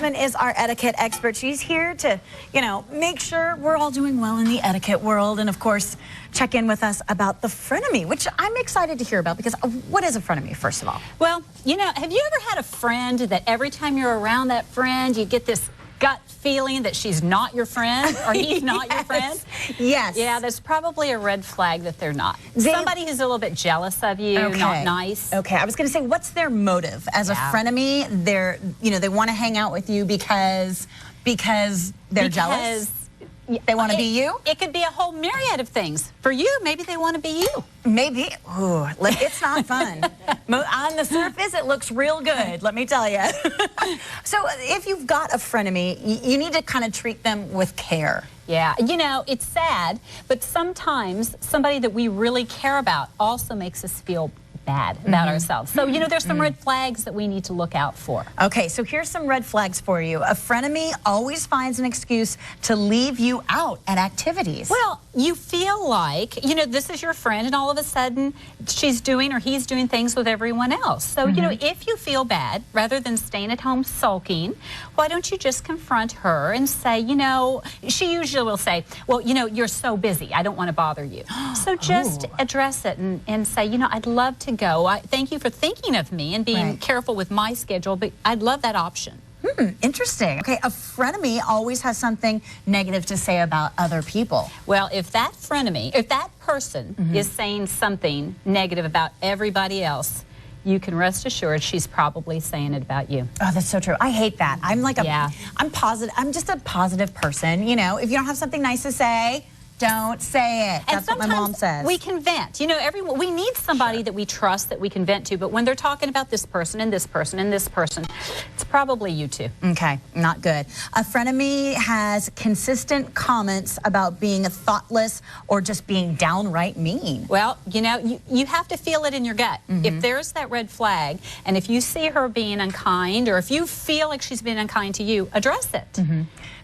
Gottsman is our etiquette expert. She's here to, make sure we're all doing well in the etiquette world, and of course, check in with us about the frenemy, which I'm excited to hear about, because what is a frenemy, first of all? Well, have you ever had a friend that every time you're around that friend, you get this gut feeling that she's not your friend or he's not your friend? Yes. Yeah, that's probably a red flag that they're not. Somebody who's a little bit jealous of you, not nice. Okay, I was going to say, what's their motive? As a frenemy, they want to hang out with you because they're jealous? They want to be you? It could be a whole myriad of things. For you, maybe they want to be you. Maybe. Ooh, it's not fun. On the surface, it looks real good, let me tell you. So if you've got a frenemy, you need to kind of treat them with care. Yeah, it's sad, but sometimes somebody that we really care about also makes us feel bad about ourselves. So, there's some red flags that we need to look out for. Okay, so here's some red flags for you. A frenemy always finds an excuse to leave you out at activities. Well, you feel like, this is your friend, and all of a sudden she's doing or he's doing things with everyone else. So, if you feel bad, rather than staying at home sulking, why don't you just confront her and say, she usually will say, well, you're so busy, I don't want to bother you. So just address it and say, I'd love to go. Thank you for thinking of me and being careful with my schedule, but I'd love that option. Interesting. Okay, a frenemy always has something negative to say about other people. Well, if that person is saying something negative about everybody else, you can rest assured she's probably saying it about you. Oh, that's so true. I hate that. I'm like I'm positive. I'm just a positive person. If you don't have something nice to say, don't say it. That's what my mom says. We can vent. We need somebody that we trust that we can vent to, but when they're talking about this person and this person and this person, it's probably you too. Okay, not good. A frenemy has consistent comments about being thoughtless or just being downright mean. Well, you have to feel it in your gut. If there's that red flag, and if you see her being unkind, or if you feel like she's being unkind to you, address it.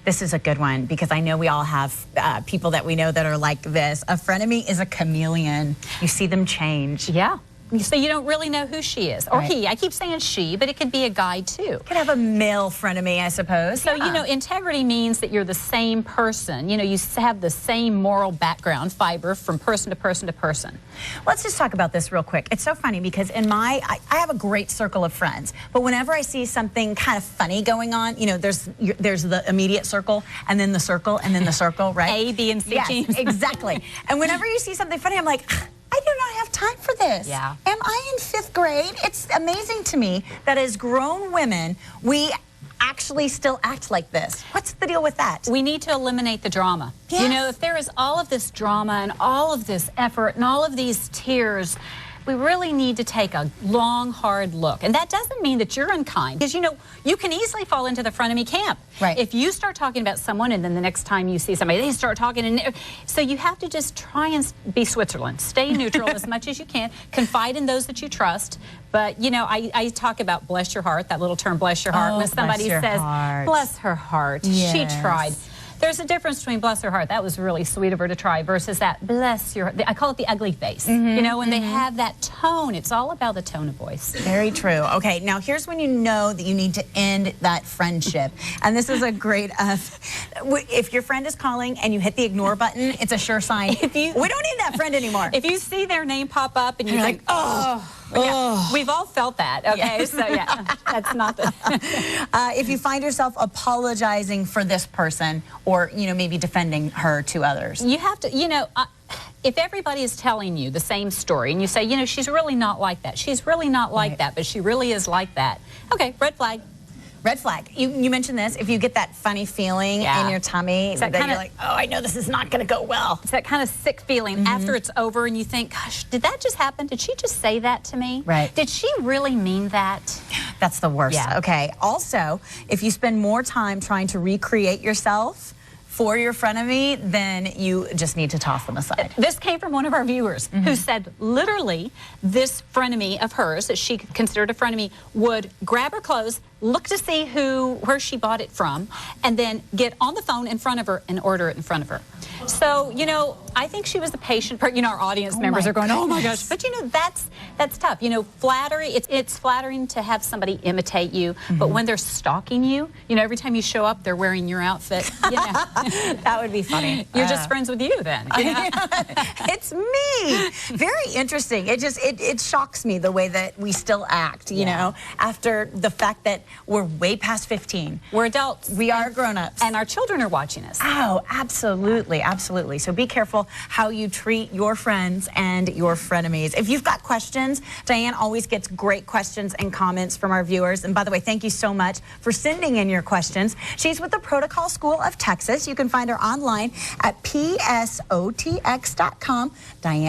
This is a good one, because I know we all have people that we know that are like this. A frenemy is a chameleon. You see them change. Yeah. So you don't really know who she is. Or he. I keep saying she, but it could be a guy too. Could have a male frenemy, I suppose. So, integrity means that you're the same person. You have the same moral background fiber from person to person to person. Let's just talk about this real quick. It's so funny because I have a great circle of friends, but whenever I see something kind of funny going on, there's the immediate circle, and then the circle, and then the circle, right? A, B, and C teams. Yes, exactly. And whenever you see something funny, I'm like, I do not have time for this. Yeah. Am I in 5th grade? It's amazing to me that as grown women, we actually still act like this. What's the deal with that? We need to eliminate the drama. Yes. If there is all of this drama and all of this effort and all of these tears, we really need to take a long, hard look. And that doesn't mean that you're unkind, because, you can easily fall into the frenemy camp. Right. If you start talking about someone and then the next time you see somebody, they start talking. And so you have to just try and be Switzerland. Stay neutral as much as you can. Confide in those that you trust. But, I talk about bless your heart, that little term, bless your heart. When somebody says, bless her heart, she tried. There's a difference between bless her heart, that was really sweet of her to try, versus that bless your, I call it the ugly face. When they have that tone, it's all about the tone of voice. Very true. Okay, now here's when you know that you need to end that friendship. And this is a great, if your friend is calling and you hit the ignore button, it's a sure sign. We don't need that friend anymore. If you see their name pop up and you're like, oh. Yeah, we've all felt that, okay? So, that's not the... if you find yourself apologizing for this person or, maybe defending her to others. You have to, if everybody is telling you the same story and you say, she's really not like that, she's really not like that, but she really is like that, okay, red flag. Red flag. You mentioned this. If you get that funny feeling in your tummy, that you're like, oh, I know this is not going to go well. It's that kind of sick feeling after it's over and you think, gosh, did that just happen? Did she just say that to me? Right. Did she really mean that? That's the worst. Yeah. Okay. Also, if you spend more time trying to recreate yourself for your frenemy, then you just need to toss them aside. This came from one of our viewers who said literally this frenemy of hers that she considered a frenemy would grab her clothes, look to see where she bought it from, and then get on the phone in front of her and order it in front of her. So, I think she was a patient person. You know, our audience members are going, oh my gosh. But you know, that's tough. You know, flattery, it's flattering to have somebody imitate you, but when they're stalking you, you know, every time you show up, they're wearing your outfit. You know. That would be funny. You're just friends with you then. You know? It's me. Very interesting. It shocks me the way that we still act, you know, after the fact that we're way past 15. We're adults. We are grown-ups. And our children are watching us. Oh, absolutely, absolutely. So be careful how you treat your friends and your frenemies. If you've got questions, Diane always gets great questions and comments from our viewers. And by the way, thank you so much for sending in your questions. She's with the Protocol School of Texas. You can find her online at psotx.com. Diane.